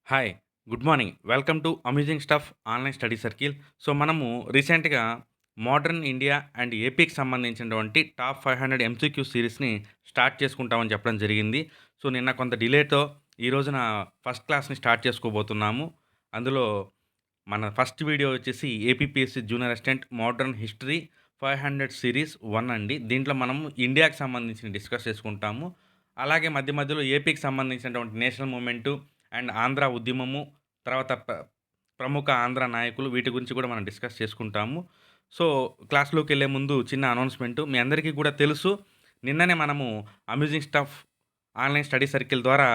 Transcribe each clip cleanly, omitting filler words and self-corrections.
Hi. Good morning. Welcome to amusing stuff online study circle. So, మనము రీసెంట్‌గా modern India and ఏపీకి సంబంధించినటువంటి top 500 MCQ సీరీస్‌ని start చేసుకుంటామని చెప్పడం జరిగింది. సో, నిన్న కొంత డిలేతో ఈ రోజున ఫస్ట్ క్లాస్‌ని స్టార్ట్ చేసుకోబోతున్నాము. అందులో మన ఫస్ట్ వీడియో వచ్చేసి APPSC junior assistant modern history 500 series 1 అండి. దీంట్లో మనం ఇండియాకి సంబంధించి డిస్కస్ చేసుకుంటాము. అలాగే మధ్య మధ్యలో ఏపీకి సంబంధించినటువంటి నేషనల్ మూవ్‌మెంటు అండ్ ఆంధ్ర ఉద్యమము, తర్వాత ప్రముఖ ఆంధ్ర నాయకులు వీటి గురించి కూడా మనం డిస్కస్ చేసుకుంటాము. సో, క్లాస్‌లోకెళ్ళే ముందు చిన్న అనౌన్స్‌మెంటు. మీ అందరికీ కూడా తెలుసు. నిన్ననే మనము amusing stuff online study circle ద్వారా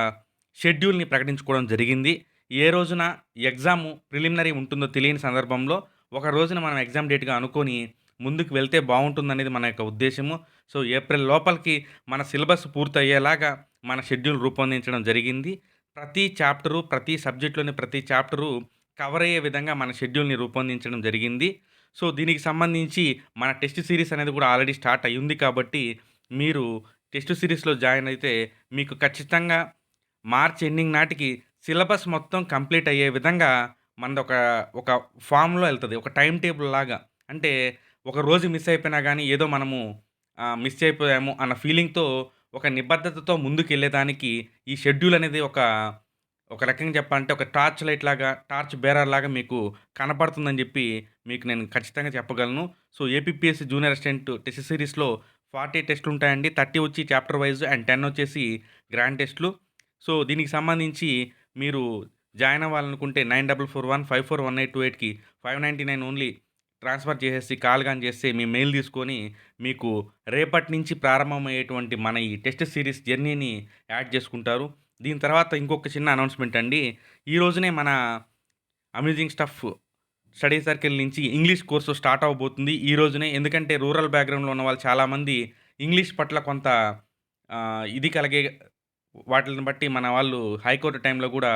షెడ్యూల్‌ని ప్రకటించుకోవడం జరిగింది. ఏ రోజున ఎగ్జాము ప్రిలిమినరీ ఉంటుందో తెలియని సందర్భంలో, ఒక రోజున మనం ఎగ్జామ్ డేట్‌గా అనుకోని ముందుకు వెళ్తే బావుంటుందనేది మన యొక్క ఉద్దేశ్యము. సో, ఏప్రిల్ లోపలికి మన సిలబస్ పూర్తయ్యేలాగా మన షెడ్యూల్ రూపొందించడం జరిగింది. ప్రతి చాప్టరు, ప్రతి సబ్జెక్ట్‌లోని ప్రతి చాప్టరు కవర్ అయ్యే విధంగా మన షెడ్యూల్‌ని రూపొందించడం జరిగింది. సో, దీనికి సంబంధించి మన టెస్ట్ సీరీస్ అనేది కూడా ఆల్రెడీ స్టార్ట్ అయ్యుంది కాబట్టి, మీరు టెస్ట్ సీరీస్‌లో జాయిన్ అయితే మీకు ఖచ్చితంగా మార్చ్ ఎండింగ్ నాటికి సిలబస్ మొత్తం కంప్లీట్ అయ్యే విధంగా మనదొక ఒక ఫార్మ్‌లో ఎళ్తది. ఒక టైమ్ టేబుల్ లాగా. అంటే ఒక రోజు మిస్ అయిపోయినా గానీ ఏదో మనము మిస్ అయిపోయాము అన్న ఫీలింగ్‌తో ఒక నిబద్ధతతో ముందుకెళ్ళేదానికి ఈ షెడ్యూల్ అనేది ఒక రకంగా చెప్పాలంటే ఒక టార్చ్ లైట్ లాగా, టార్చ్ బేరర్ లాగా మీకు కనపడుతుందని జెప్పి మీకు నేను ఖచ్చితంగా చెప్పగలను. So, APPSC junior assistant test సీరీస్‌లో 40 టెస్ట్‌లుంటాయండి. 30 వచ్చి చాప్టర్ వైస్ అండ్ 10 వచ్చేసి గ్రాండ్ టెస్ట్‌లు. సో, దీనికి సంబంధించి మీరు జాయిన్ అవ్వాలనుకుంటే 9441541828కి 599 ఓన్లీ ట్రాన్స్‌ఫర్ చేసేసి కాల్ గాని చేస్తే మీ మెయిల్ తీసుకొని మీకు రేపటి నుంచి ప్రారంభమయ్యేటువంటి మన ఈ టెస్ట్ సీరీస్ జర్నీని యాడ్ చేసుకుంటారు. దీని తర్వాత ఇంకొక చిన్న అనౌన్స్‌మెంట్ అండి. ఈ రోజునే మన అమేజింగ్ స్టఫ్ స్టడీ సర్కిల్ నుంచి ఇంగ్లీష్ కోర్సు స్టార్ట్ అవ్వబోతుంది. ఈ రోజునే. ఎందుకంటే రూరల్ బ్యాక్‌గ్రౌండ్‌లో ఉన్న వాళ్ళు చాలామంది ఇంగ్లీష్ పట్ల కొంత ఇది కలిగే వాటిలిని బట్టి మన వాళ్ళు హైకోర్ట్ టైమ్‌లో గూడా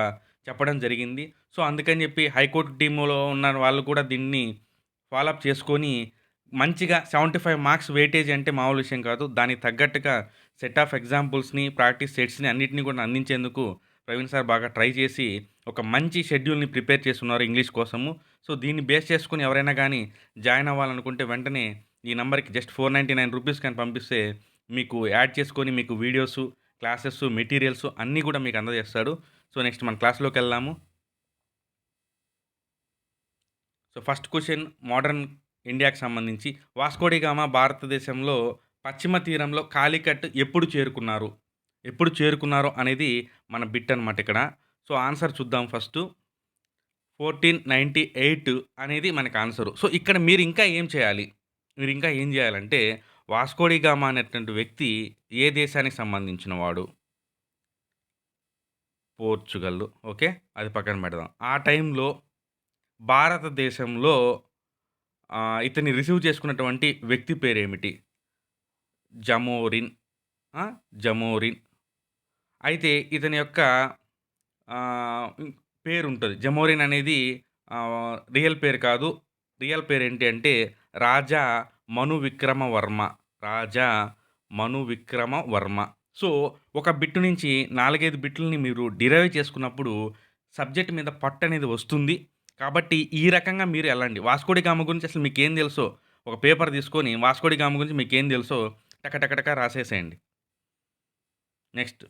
చెప్పడం జరిగింది. సో, అందుకని జెప్పి హైకోర్ట్ టీమ్‌లో ఉన్న వాళ్ళు కూడా దీన్ని ఫాలో అప్ చేసుకొని మంచిగా 75 మార్క్స్ వెయిటేజ్ అంటే మామూలు విషయం కాదు. దానికి తగ్గట్టుగా సెట్ ఆఫ్ ఎగ్జాంపుల్స్‌ని, ప్రాక్టీస్ సెట్స్‌ని అన్నిటిని కూడా అందించేందుకు ప్రవీణ్ సార్ బాగా ట్రై చేసి ఒక మంచి షెడ్యూల్‌ని ప్రిపేర్ చేసున్నారు ఇంగ్లీష్ కోసము. సో, దీన్ని బేస్ చేసుకొని ఎవరైనా గానీ జాయిన్ అవ్వాలనుకుంటే వెంటనే ఈ నంబర్‌కి జస్ట్ రూ. 499 కానీ పంపిస్తే మీకు యాడ్ చేసుకొని మీకు వీడియోసు, క్లాసెసు, మెటీరియల్సు అన్నీ గూడా మీకు అందజేస్తాడు. సో, నెక్స్ట్ మన క్లాస్‌లోకెళ్దాము. సో, ఫస్ట్ క్వెషన్ మోడర్న్ ఇండియాకి సంబంధించి వాస్కోడిగామా భారతదేశంలో పశ్చిమ తీరంలో కాలికట్ ఎప్పుడు చేరుకున్నారు? ఎప్పుడు చేరుకున్నారో అనేది మన బిట్ అనమాట ఇక్కడ. సో, ఆన్సర్ చూద్దాం ఫస్టు. 1498 అనేది మనకు ఆన్సరు. సో, ఇక్కడ మీరింకా ఏం చేయాలి? మీరింకా ఏం జేయాలంటే వాస్కోడిగామా అనేటువంటి వ్యక్తి ఏ దేశానికి సంబంధించిన వాడు? పోర్చుగల్. ఓకే. అది పక్కన పెడదాం. ఆ టైంలో భారతదేశంలో ఇతన్ని రిసీవ్ చేసుకున్నటువంటి వ్యక్తి పేరేమిటి? జమోరిన్. ఆ! జమోరిన్. అయితే ఇతని యొక్క హ్మ్, పేరుంటది. జమోరిన్ అనేది రియల్ పేరు కాదు. రియల్ పేరేంటి అంటే రాజా మనువిక్రమవర్మ. రాజా మనువిక్రమవర్మ. సో, ఒక బిట్ నుంచి 4, 5 బిట్లని మీరు డిరైవ్ చేసుకున్నప్పుడు సబ్జెక్ట్ మీద పట్టనేది వస్తుంది. కాబట్టి ఈ రకంగా మీరు ఎళ్ళండి. వాస్కోడి గామ గురించి అసలు మీకేం తెలుసో ఒక పేపర్ తీసుకొని వాస్కోడి గామ గురించి మీకేం తెలుసో టక టక టక రాసేసేయండి. నెక్స్ట్.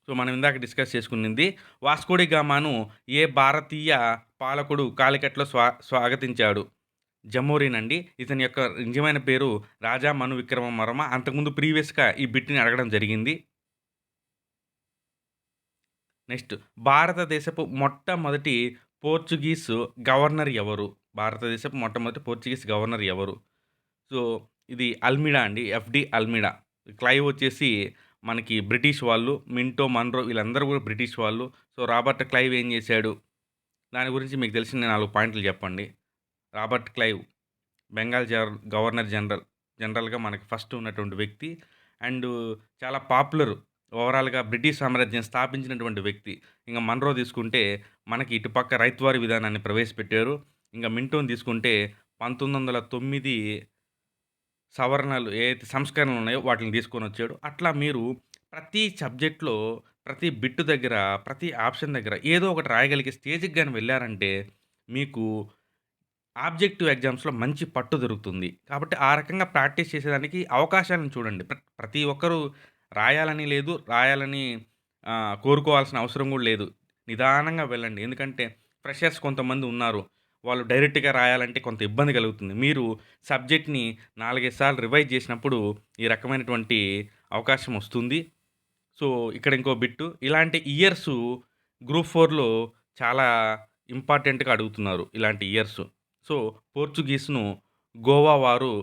సో, మనం ఇందాక డిస్కస్ చేసుకునింది. వాస్కోడి గామాను ఏ భారతీయ పాలకుడు కాలికట్‌లో స్వాగతించాడు? జమోరిన్ అండి. ఇతని యొక్క నిజమైన పేరు రాజా మను విక్రమవర్మ. అంతకుముందు ప్రీవియస్‌గా ఈ బిట్‌ని అడగడం జరిగింది. నెక్స్ట్ భారతదేశపు మొట్టమొదటి పోర్చుగీస్ గవర్నర్ ఎవరు? భారతదేశపు మొట్టమొదటి పోర్చుగీస్ గవర్నర్ ఎవరు? సో, ఇది అల్మిడా అండి. FD Almeida. క్లైవ్ వచ్చేసి మనకి బ్రిటిష్ వాళ్ళు. మింటో, మన్రో వీళ్ళందరూ గూడా బ్రిటిష్ వాళ్ళు. సో, రాబర్ట్ క్లైవ్ ఏం జేశాడు? దాని గురించి మీకు తెలిసిన 4 పాయింట్లు జెప్పండి. రాబర్ట్ క్లైవ్ బెంగాల్ గవర్నర్ జనరల్‌గా మనకి ఫస్ట్ ఉన్నటువంటి వ్యక్తి. అండు చాలా పాపులర్ ఓవరాల్‌గా బ్రిటిష్ సామ్రాజ్యం స్థాపించినటువంటి వ్యక్తి. ఇంక మన్రో తీసుకుంటే మనకి ఇటుపక్క రైతువారీ విధానాన్ని ప్రవేశపెట్టారు. ఇంక మింటోని తీసుకుంటే 1909 సవరణలు ఏదైతే సంస్కరణలున్నాయో వాటిలిని తీసుకొనొచ్చాడు. అట్లా మీరు ప్రతి సబ్జెక్ట్‌లో ప్రతి బిట్ దగ్గర, ప్రతి ఆప్షన్ దగ్గర ఏదో ఒకటి రాయగలిగే స్టేజ్‌కి గాని వెళ్లారంటే, మీకు ఆబ్జెక్టివ్ ఎగ్జామ్స్‌లో మంచి పట్టు దొరుకుతుంది. కాబట్టి ఆ రకంగా ప్రాక్టీస్ చేసేదానికి అవకాశాలను చూడండి. ప్రతి ఒక్కరు రాయాలని లేదు, రాయాలని కోరుకోవాల్సిన అవసరం గూడా లేదు. నిదానంగా వెళ్ళండి. ఎందుకంటే ఫ్రెషర్స్ కొంతమంది ఉన్నారు. వాళ్ళు డైరెక్ట్‌గా రాయాలంటే కొంత ఇబ్బంది కలుగుతుంది. మీరు సబ్జెక్ట్‌ని 4, 5 సార్లు రివైజ్ చేసినప్పుడు ఈ రకమైనటువంటి అవకాశం వస్తుంది. సో, ఇక్కడ ఇంకో బిట్టు. ఇలాంటి ఇయర్సు గ్రూప్ 4లో చాలా ఇంపార్టెంట్‌గా అడుగుతున్నారు. ఇలాంటి ఇయర్సు. సో, పోర్చుగీస్‌ను గోవా వారు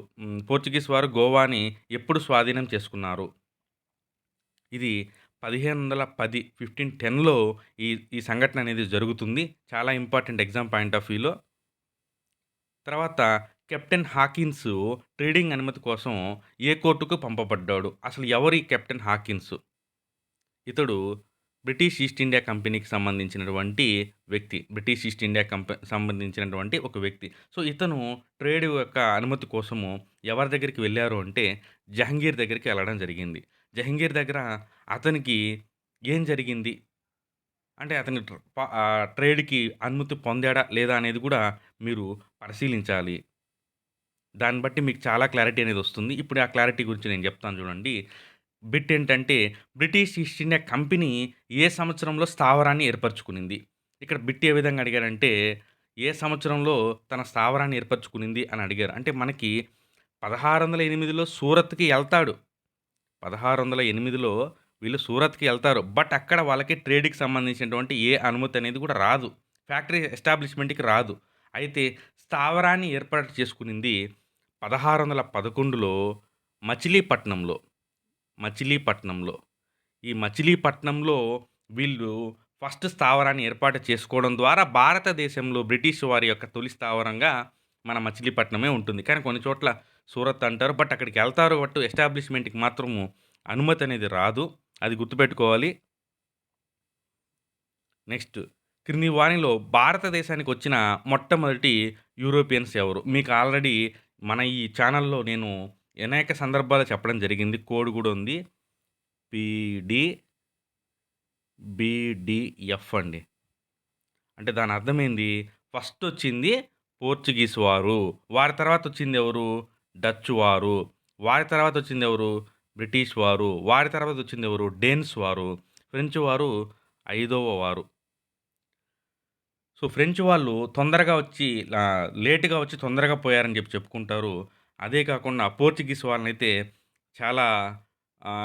పోర్చుగీస్ వారు గోవాని ఎప్పుడు స్వాధీనం చేసుకున్నారు? ఇది 1510 1510లో ఈ ఈ సంఘటన అనేది జరుగుతుంది. చాలా ఇంపార్టెంట్ ఎగ్జామ్ పాయింట్ ఆఫ్ వ్యూలో. తర్వాత కెప్టెన్ హాకిన్స్ ట్రేడింగ్ అనుమతి కోసం ఏ కోర్టుకు పంపబడ్డాడు? అసలు ఎవరు ఈ కెప్టెన్ హాకిన్స్? ఇతడు బ్రిటిష్ ఈస్ట్ ఇండియా కంపెనీకి సంబంధించినటువంటి వ్యక్తి. బ్రిటిష్ ఈస్ట్ ఇండియా సంబంధించినటువంటి ఒక వ్యక్తి. సో, ఇతను ట్రేడ్ యొక్క అనుమతి కోసము ఎవరి దగ్గరికి వెళ్లారు అంటే, జహంగీర్ దగ్గరికి వెళ్ళడం జరిగింది. జహంగీర్ దగ్గర అతనికి ఏం జరిగింది? అంటే అతను ట్రేడ్‌కి అనుమతి పొందాడా? లేదా? అనేది కూడా మీరు పరిశీలించాలి. దాన్ని బట్టి మీకు చాలా క్లారిటీ అనేదొస్తుంది. ఇప్పుడు ఆ క్లారిటీ గురించి నేను చెప్తాను చూడండి. బిట్ ఏంటంటే, బ్రిటిష్ ఈస్ట్ ఇండియా కంపెనీ ఏ సంవత్సరంలో స్థావరాన్ని ఏర్పరచుకునింది? ఇక్కడ బిట్ ఏ విధంగా అడిగారంటే, ఏ సంవత్సరంలో తన స్థావరాన్ని ఏర్పరచుకునింది అని అడిగారు. అంటే మనకి 1608లో సూరత్‌కి ఎళ్తాడు. 1608లో వీళ్ళు సూరత్‌కి ఎళ్తారు. బట్ అక్కడ వాళ్ళకి ట్రేడ్‌కి సంబంధించినటువంటి ఏ అనుమతి అనేది కూడా రాదు. ఫ్యాక్టరీ ఎస్టాబ్లిష్‌మెంట్‌కి రాదు. అయితే స్థావరాన్ని ఏర్పాటు చేసుకునింది 1611లో మచిలీపట్నంలో. మచిలీపట్నంలో. ఈ మచిలీపట్నంలో వీళ్ళు ఫస్ట్ స్థావరాన్ని ఏర్పాటు చేసుకోవడం ద్వారా భారతదేశంలో బ్రిటిష్ వారి యొక్క తొలి స్థావరంగా మన మచిలీపట్నమే ఉంటుంది. కానీ కొన్ని చోట్ల సూరత్ అంటారు. బట్ అక్కడికెళ్తారు బట్ ఎస్టాబ్లిష్‌మెంట్‌కి మాత్రము అనుమతి అనేది రాదు. అది గుర్తుపెట్టుకోవాలి. నెక్స్ట్ క్రింది వానిలో భారతదేశానికొచ్చిన మొట్టమొదటి యూరోపియన్స్ ఎవరు? మీకు ఆల్రెడీ మన ఈ ఛానెల్‌లో నేను అనేక సందర్భాలు చెప్పడం జరిగింది. కోడ్ గూడా ఉంది. బీడీఎఫ్ అండి. అంటే దాని అర్థమేంది? ఫస్టొచ్చింది పోర్చుగీస్ వారు. వారి తర్వాతొచ్చిందెవరు? డచ్ వారు. వారి తర్వాతొచ్చిందెవరు? బ్రిటిష్ వారు. వారి తర్వాతొచ్చిందెవరు? డేన్స్ వారు. ఫ్రెంచ్ వారు ఐదవ వారు. సో, ఫ్రెంచ్ వాళ్ళు తొందరగా వచ్చి లేట్‌గా వచ్చి తొందరగా పోయారని చెప్పుకుంటారు. అదే కాకుండా పోర్చుగీస్ వాళ్ళనైతే చాలా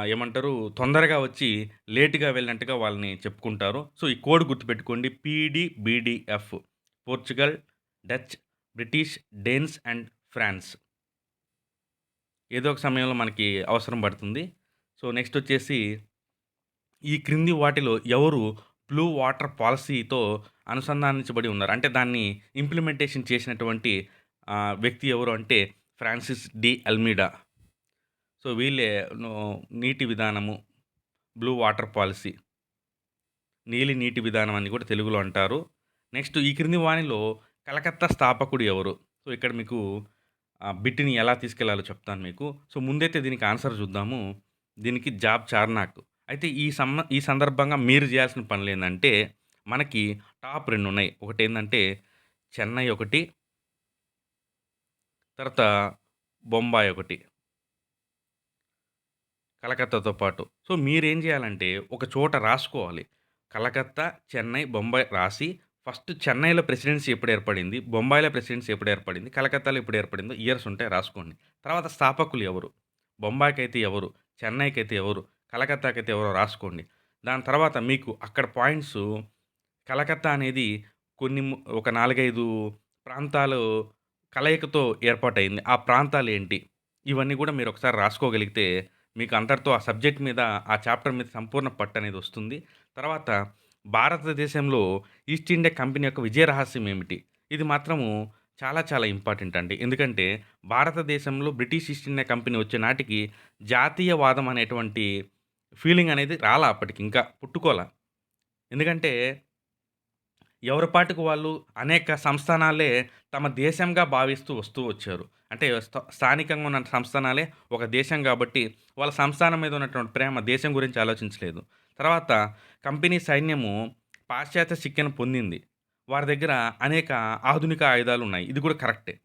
ఏమంటారు తొందరగా వచ్చి లేట్‌గా వెళ్ళినట్టుగా వాళ్ళని చెప్పుకుంటారు. సో, ఈ కోడ్ గుర్తుపెట్టుకోండి. PDBDF Portugal, Dutch, British, Danes and France. ఏదో ఒక సమయంలో మనకి అవసరం పడుతుంది. సో, నెక్స్టొచ్చేసి ఈ క్రింది వాటిలో ఎవరు బ్లూ వాటర్ పాలిసీతో అనుసంధానించబడి ఉన్నారు? అంటే దాన్ని ఇంప్లిమెంటేషన్ చేసినటువంటి వ్యక్తి ఎవరు అంటే ఫ్రాన్సిస్ డి అల్మీడా. సో, వీళ్ళే నో నీటి విధానము, బ్లూ వాటర్ పాలిసీ, నీలి నీటి విధానం అని కూడా తెలుగులో అంటారు. నెక్స్ట్ ఈ క్రింది వానిలో కలకత్తా స్థాపకుడు ఎవరు? సో, ఇక్కడ మీకు బిట్‌ని ఎలా తీసుకెళ్లాలో చెప్తాను మీకు. సో, ముందైతే దీనికి ఆన్సర్ చూద్దాము. దీనికి జాబ్ చార్నాక్. అయితే ఈ సందర్భంగా మీరు చేయాల్సిన పనులేందంటే, మనకి టాప్ 2 ఉన్నాయి. ఒకటేందంటే చెన్నై ఒకటి, తర్వాత బొంబాయి ఒకటి. కలకత్తాతో పాటు. సో, మీరేం జేయాలంటే, ఒక చోట రాసుకోవాలి. కలకత్తా, చెన్నై, బొంబాయి రాసి, ఫస్ట్ చెన్నైలో ప్రెసిడెన్సీ ఎప్పుడు ఏర్పడింది, బొంబాయిలో ప్రెసిడెన్సీ ఎప్పుడు ఏర్పడింది, కలకత్తాలో ఎప్పుడు ఏర్పడిందో ఇయర్స్ ఉంటే రాసుకోండి. తర్వాత స్థాపకులు ఎవరు? బొంబాయికైతే ఎవరు? చెన్నైకైతే ఎవరు? కలకత్తాకైతే ఎవరో రాసుకోండి. దాని తర్వాత మీకు అక్కడ పాయింట్సు కలకత్తా అనేది ఒక 4, 5 ప్రాంతాలు కలయికతో ఏర్పాటయింది. ఆ ప్రాంతాలేంటి? ఇవన్నీ గూడా మీరొకసారి రాసుకోగలిగితే, మీకు అంతటితో ఆ సబ్జెక్ట్ మీద, ఆ చాప్టర్ మీద సంపూర్ణ పట్టనేదొస్తుంది. తర్వాత భారతదేశంలో ఈస్ట్ ఇండియా కంపెనీ యొక్క విజయ రహస్యం ఏమిటి? ఇది మాత్రము చాలా చాలా ఇంపార్టెంట్ అండి. ఎందుకంటే, భారతదేశంలో బ్రిటిష్ ఈస్ట్ ఇండియా కంపెనీ వచ్చే నాటికి జాతీయవాదం అనేటువంటి ఫీలింగ్ అనేది రాలా అప్పటికి ఇంకా పుట్టుకోల. ఎందుకంటే ఎవరి పాటికి వాళ్ళు అనేక సంస్థానాలే తమ దేశంగా భావిస్తూ వస్తూ వచ్చారు. అంటే స్థానికంగా ఉన్న సంస్థానాలే ఒక దేశం గాబట్టి, వాళ్ళ సంస్థానం మీద ఉన్నటువంటి ప్రేమ దేశం గురించి ఆలోచించలేదు. తర్వాత కంపెనీ సైన్యము పాశ్చాత్య శిక్షణ పొందింది. వారి దగ్గర అనేక ఆధునిక ఆయుధాలున్నాయి. ఇది కూడా కరెక్టే.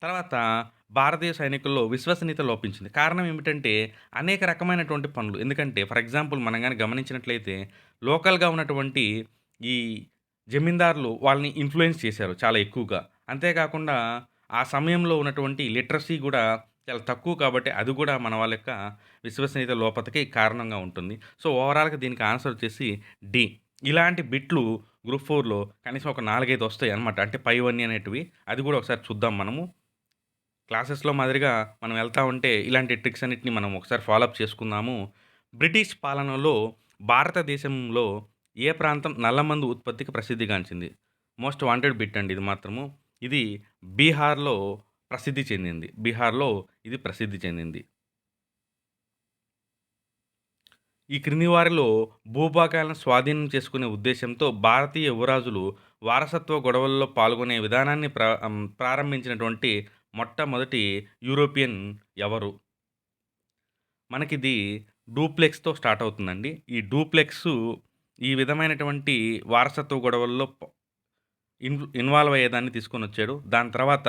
తర్వాత భారతీయ సైనికుల్లో విశ్వసనీయత లోపించింది. కారణం ఏమిటంటే, అనేక రకమైనటువంటి పనులు. ఎందుకంటే, ఫర్ ఎగ్జాంపుల్ మనం గాని గమనించినట్లయితే, లోకల్‌గా ఉన్నటువంటి ఈ జమీందారులు వాళ్ళని ఇన్‌ఫ్లూయెన్స్ చేశారు చాలా ఎక్కువగా. అంతేకాకుండా ఆ సమయంలో ఉన్నటువంటి లిటరసీ గూడా చాలా తక్కువ కాబట్టి, అది గూడా మన వాళ్ళ యొక్క విశ్వసనీయత లోపతకి కారణంగా ఉంటుంది. సో, ఓవరాల్‌గా దీనికి ఆన్సర్ వచ్చేసి డి. ఇలాంటి బిట్లు గ్రూప్ 4లో కనీసం ఒక 4, 5 వస్తాయన్నమాట. అంటే పైవన్నీ అనేటివి. అది గూడా ఒకసారి చూద్దాం మనము. క్లాసెస్‌లో మాదిరిగా మనం వెళ్తా ఉంటే ఇలాంటి ట్రిక్స్ అన్నిటిని మనం ఒకసారి ఫాలో అప్ చేసుకుందాము. బ్రిటిష్ పాలనలో భారతదేశంలో ఏ ప్రాంతం నల్లమందు ఉత్పత్తికి ప్రసిద్ధిగాంచింది? మోస్ట్ వాంటెడ్ బిట్ అండి ఇది మాత్రము. ఇది బీహార్‌లో ప్రసిద్ధి చెందింది. బీహార్‌లో ఇది ప్రసిద్ధి చెందింది. ఈ క్రింది వారిలో భూభాగాలను స్వాధీనం చేసుకునే ఉద్దేశ్యంతో భారతీయ యువరాజులు వారసత్వ గొడవల్లో పాల్గొనే విధానాన్ని ప్రారంభించినటువంటి మొట్టమొదటి యూరోపియన్ ఎవరు? మనకిది డూప్లెక్స్‌తో స్టార్ట్ అవుతుందండి. ఈ డూప్లెక్సు ఈ విధమైనటువంటి వారసత్వ గొడవల్లో ఇన్వాల్వ్ అయ్యేదాన్ని తీసుకొనొచ్చాడు. దాని తర్వాత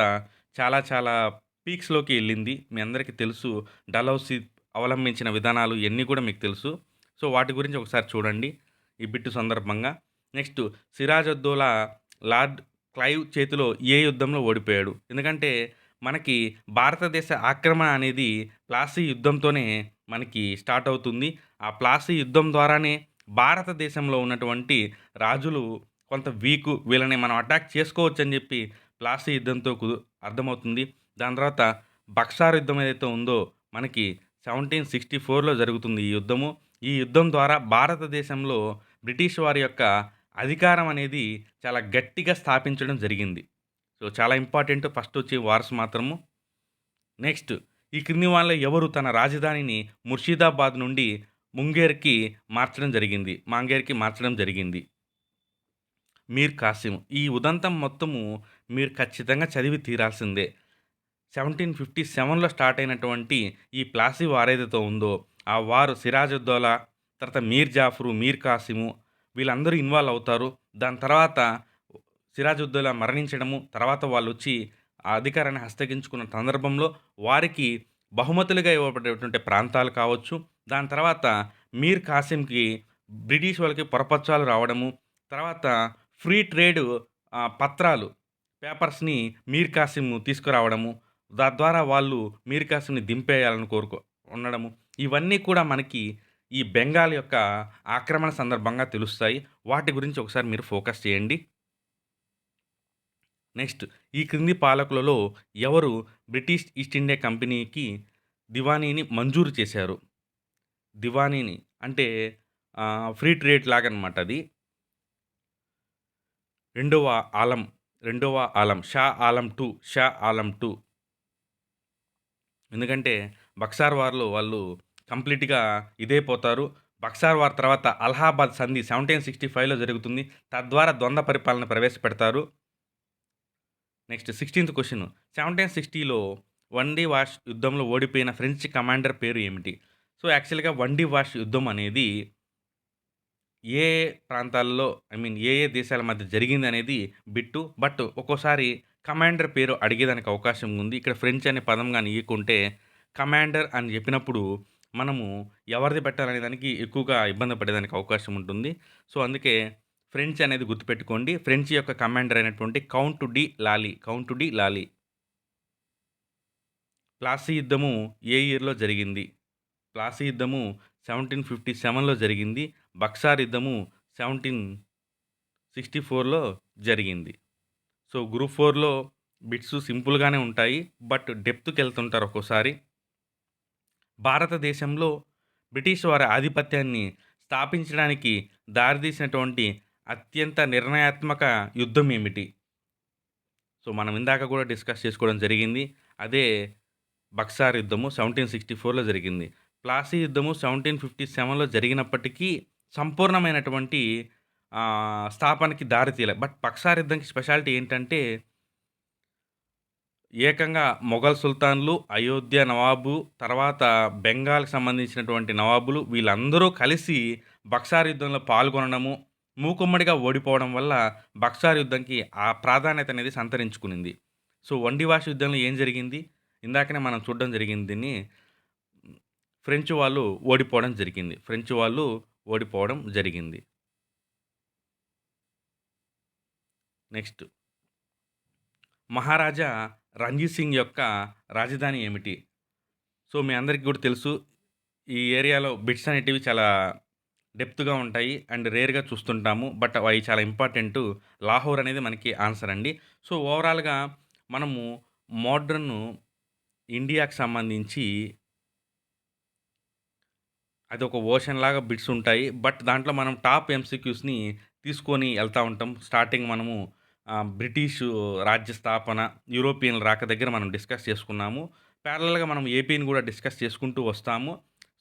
చాలా చాలా పీక్స్‌లోకి ఎళ్ళింది. మీ అందరికీ తెలుసు. డలహౌసీ అవలంబించిన విధానాలు ఇయన్నీ కూడా మీకు తెలుసు. సో, వాటి గురించి ఒకసారి చూడండి. ఈ బిట్ సందర్భంగా. నెక్స్ట్ సిరాజుద్దౌలా లార్డ్ క్లైవ్ చేతిలో ఏ యుద్ధంలో ఓడిపోయాడు? ఎందుకంటే మనకి భారతదేశ ఆక్రమణ అనేది ప్లాసీ యుద్ధంతోనే మనకి స్టార్ట్ అవుతుంది. ఆ ప్లాసీ యుద్ధం ద్వారానే భారతదేశంలో ఉన్నటువంటి రాజులు కొంత వీకు. వీళ్ళని మనం అటాక్ చేసుకోవచ్చని జెప్పి ప్లాసీ యుద్ధంతో అర్థమవుతుంది. దాని తర్వాత బక్సార్ యుద్ధం ఏదైతే ఉందో మనకి 1764లో జరుగుతుంది ఈ యుద్ధము. ఈ యుద్ధం ద్వారా భారతదేశంలో బ్రిటిష్ వారి యొక్క అధికారం అనేది చాలా గట్టిగా స్థాపించడం జరిగింది. సో, చాలా ఇంపార్టెంట్ ఫస్ట్ వచ్చి వార్స్ మాత్రము. నెక్స్ట్ ఈ క్రింది వాళ్ళలో ఎవరు తన రాజధానిని ముర్షిదాబాద్ నుండి మాంగేర్‌కి మార్చడం జరిగింది. మీర్ కాసిం. ఈ ఉదంతం మొత్తము మీరు ఖచ్చితంగా చదివి తీరాల్సిందే. 1757లో స్టార్ట్ అయినటువంటి ఈ ప్లాసీ వార్ ఏదైతే ఉందో, ఆ వారు సిరాజుద్దౌలా, తర్వాత మీర్ జాఫరు, మీర్ కాసిము వీళ్ళందరూ ఇన్వాల్వ్ అవుతారు. దాని తర్వాత సిరాజుద్దౌలా మరణించడము, తర్వాత వాళ్ళొచ్చి ఆ అధికారాన్ని హస్తగించుకున్న సందర్భంలో వారికి బహుమతులుగా ఇవ్వబడేటువంటి ప్రాంతాలు కావచ్చు. దాని తర్వాత మీర్ కాసిమ్‌కి బ్రిటిష్ వాళ్ళకి పొరపచ్చాలు రావడము, తర్వాత ఫ్రీ ట్రేడ్ పత్రాలు, పేపర్స్‌ని మీర్ కాసిం తీసుకురావడము, తద్వారా వాళ్ళు మీర్ కాసిమ్‌ని దింపేయాలని ఉండడము. ఇవన్నీ కూడా మనకి ఈ బెంగాల్ యొక్క ఆక్రమణ సందర్భంగా తెలుస్తాయి. వాటి గురించి ఒకసారి మీరు ఫోకస్ చేయండి. నెక్స్ట్ ఈ క్రింది పాలకులలో ఎవరు బ్రిటిష్ ఈస్ట్ ఇండియా కంపెనీకి దివానీని మంజూరు చేశారు? దివానీని అంటే ఫ్రీ ట్రేడ్ లాగనమాట అది. రెండవ ఆలం, రెండవ ఆలం షా ఆలం 2 ఎందుకంటే బక్సార్ వార్‌లో వాళ్ళు కంప్లీట్‌గా ఇదైపోతారు. బక్సార్ వార్ తర్వాత అలహాబాద్ సంధి 1765లో జరుగుతుంది. తద్వారా ద్వంద్వ పరిపాలన ప్రవేశపెడతారు. నెక్స్ట్ 16థ్ క్వెషన్ 1760లో వండి వాష్ యుద్ధంలో ఓడిపోయిన ఫ్రెంచ్ కమాండర్ పేరు ఏమిటి? సో, యాక్చువల్‌గా వండి వాష్ యుద్ధం అనేది ఏ ప్రాంతాల్లో ఏ దేశాల మధ్య జరిగిందనేది బిట్టు. బట్ ఒక్కోసారి కమాండర్ పేరు అడిగేదానికి అవకాశం ఉంది. ఇక్కడ ఫ్రెంచ్ అనే పదం గాని ఇయ్యకుంటే కమాండర్ అని చెప్పినప్పుడు మనము ఎవరిది పెట్టాలనే దానికి ఎక్కువగా ఇబ్బంది పడేదానికి అవకాశం ఉంటుంది. సో, అందుకే ఫ్రెంచ్ అనేది గుర్తుపెట్టుకోండి. ఫ్రెంచ్ యొక్క కమాండర్ అయినటువంటి కౌంట్ డి లాలీ. ప్లాసీ యుద్ధము ఏ ఇయర్‌లో జరిగింది? ప్లాసీ యుద్ధము 1757లో జరిగింది. బక్సార్ యుద్ధము 1764లో జరిగింది. సో, గ్రూప్ 4లో బిట్స్ సింపుల్‌గానే ఉంటాయి. బట్ డెప్త్‌కెళ్తుంటారు ఒక్కోసారి. భారతదేశంలో బ్రిటిష్ వారి ఆధిపత్యాన్ని స్థాపించడానికి దారితీసినటువంటి అత్యంత నిర్ణయాత్మక యుద్ధం ఏమిటి? సో, మనం ఇందాక కూడా డిస్కస్ చేసుకోవడం జరిగింది. అదే బక్సార్ యుద్ధము 1764లో జరిగింది. ప్లాసీ యుద్ధము 1757లో జరిగినప్పటికీ సంపూర్ణమైనటువంటి స్థాపనకి దారి తీయలే. బట్ బక్సార్ యుద్ధంకి స్పెషాలిటీ ఏంటంటే ఏకంగా మొఘల్ సుల్తాన్లు, అయోధ్య నవాబు, తర్వాత బెంగాల్‌కి సంబంధించినటువంటి నవాబులు వీళ్ళందరూ కలిసి బక్సార్ యుద్ధంలో పాల్గొనడము, మూకుమ్మడిగా ఓడిపోవడం వల్ల బక్సార్ యుద్ధంకి ఆ ప్రాధాన్యత అనేది సంతరించుకునింది. సో, వండివాష్ యుద్ధంలో ఏం జరిగింది? ఇందాకనే మనం చూడడం జరిగింది దీన్ని. ఫ్రెంచ్ వాళ్ళు ఓడిపోవడం జరిగింది. ఫ్రెంచ్ వాళ్ళు ఓడిపోవడం జరిగింది. నెక్స్ట్ మహారాజా రంజీత్ సింగ్ యొక్క రాజధాని ఏమిటి? సో, మీ అందరికి కూడా తెలుసు. ఈ ఏరియాలో బిట్స్ అనేటివి చాలా డెప్త్‌గా ఉంటాయి. అండ్ రేర్‌గా చూస్తుంటాము. బట్ అవి చాలా ఇంపార్టెంటు. లాహోర్ అనేది మనకి ఆన్సర్ అండి. సో, ఓవరాల్‌గా మనము మోడ్రన్ ఇండియాకి సంబంధించి అదొక ఓషన్‌లాగా బిట్స్ ఉంటాయి. బట్ దాంట్లో మనం టాప్ ఎంసీక్యూస్‌ని తీసుకొని ఎళ్తా ఉంటాం. స్టార్టింగ్ మనము బ్రిటిషు రాజ్య స్థాపన, యూరోపియన్‌ల రాక దగ్గర మనం డిస్కస్ చేసుకున్నాము. ప్యారలల్‌గా మనం ఏపీని గూడా డిస్కస్ చేసుకుంటూ వస్తాము.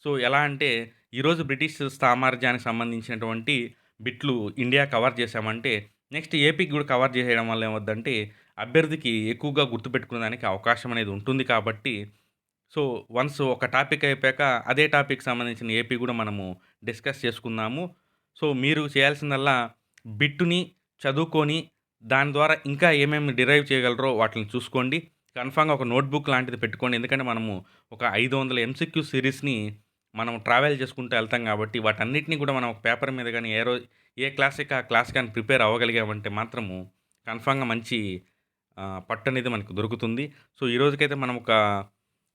సో, ఎలా అంటే ఈరోజు బ్రిటిష్ సామ్రాజ్యానికి సంబంధించినటువంటి బిట్లు ఇండియా కవర్ చేశామంటే, నెక్స్ట్ ఏపీకి గూడా కవర్ చేసేయడం వల్ల ఏమవుద్దంటే, అభ్యర్థికి ఎక్కువగా గుర్తుపెట్టుకునేదానికి అవకాశం అనేది ఉంటుంది కాబట్టి సో, వన్స్ ఒక టాపిక్ అయిపోయాక అదే టాపిక్‌కి సంబంధించిన ఏపీ గూడా మనము డిస్కస్ చేసుకుందాము. సో, మీరు చేయాల్సిందల్లా బిట్టుని చదువుకొని, దాని ద్వారా ఇంకా ఏమేమి డిరైవ్ చేయగలరో వాటిలిని చూసుకోండి. కన్ఫర్మ్‌గా ఒక నోట్‌బుక్ లాంటిది పెట్టుకోండి. ఎందుకంటే మనము ఒక 500 ఎంసీక్యూ సీరీస్‌ని మనం ట్రావెల్ చేసుకుంటూ ఎళ్తాం గాబట్టి, వాటన్నిటిని గూడా మనం ఒక పేపర్ మీద గాని, ఏ క్లాస్‌కి ఆ క్లాస్ గాని ప్రిపేర్ అవ్వగలిగామంటే మాత్రము కన్ఫర్మ్‌గా మంచి పట్టనేది మనకు దొరుకుతుంది. సో, ఈ రోజుకైతే మనం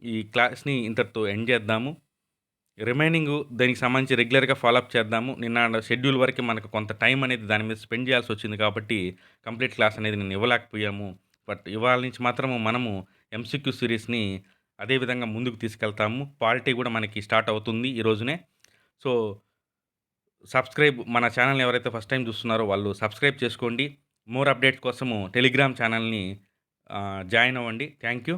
ఈ క్లాస్‌ని ఇంతటితో ఎండ్ చేద్దాము. రిమైనింగు దానికి సంబంధించి రెగ్యులర్‌గా ఫాలో అప్ చేద్దాము. నిన్న షెడ్యూల్ వరకే మనకు కొంత టైం అనేది దాని మీద స్పెండ్ చేయాల్సొచ్చింది కాబట్టి, కంప్లీట్ క్లాస్ అనేది నిన్న ఇవ్వలేకపోయాము. బట్ ఇవాళ నుంచి మాత్రము మనము ఎంసీక్యూ సీరీస్‌ని అదే విధంగా ముందుకు తీసుకెళ్తాము. పాలిటీ కూడా మనకి స్టార్ట్ అవుతుంది ఈ రోజునే. సో, మన ఛానెల్‌ని ఎవరైతే ఫస్ట్ టైమ్ చూస్తున్నారో వాళ్ళు సబ్స్క్రైబ్ చేసుకోండి. మోర్ అప్డేట్స్ కోసము టెలిగ్రామ్ ఛానెల్‌ని జాయిన్ అవ్వండి. Thank you.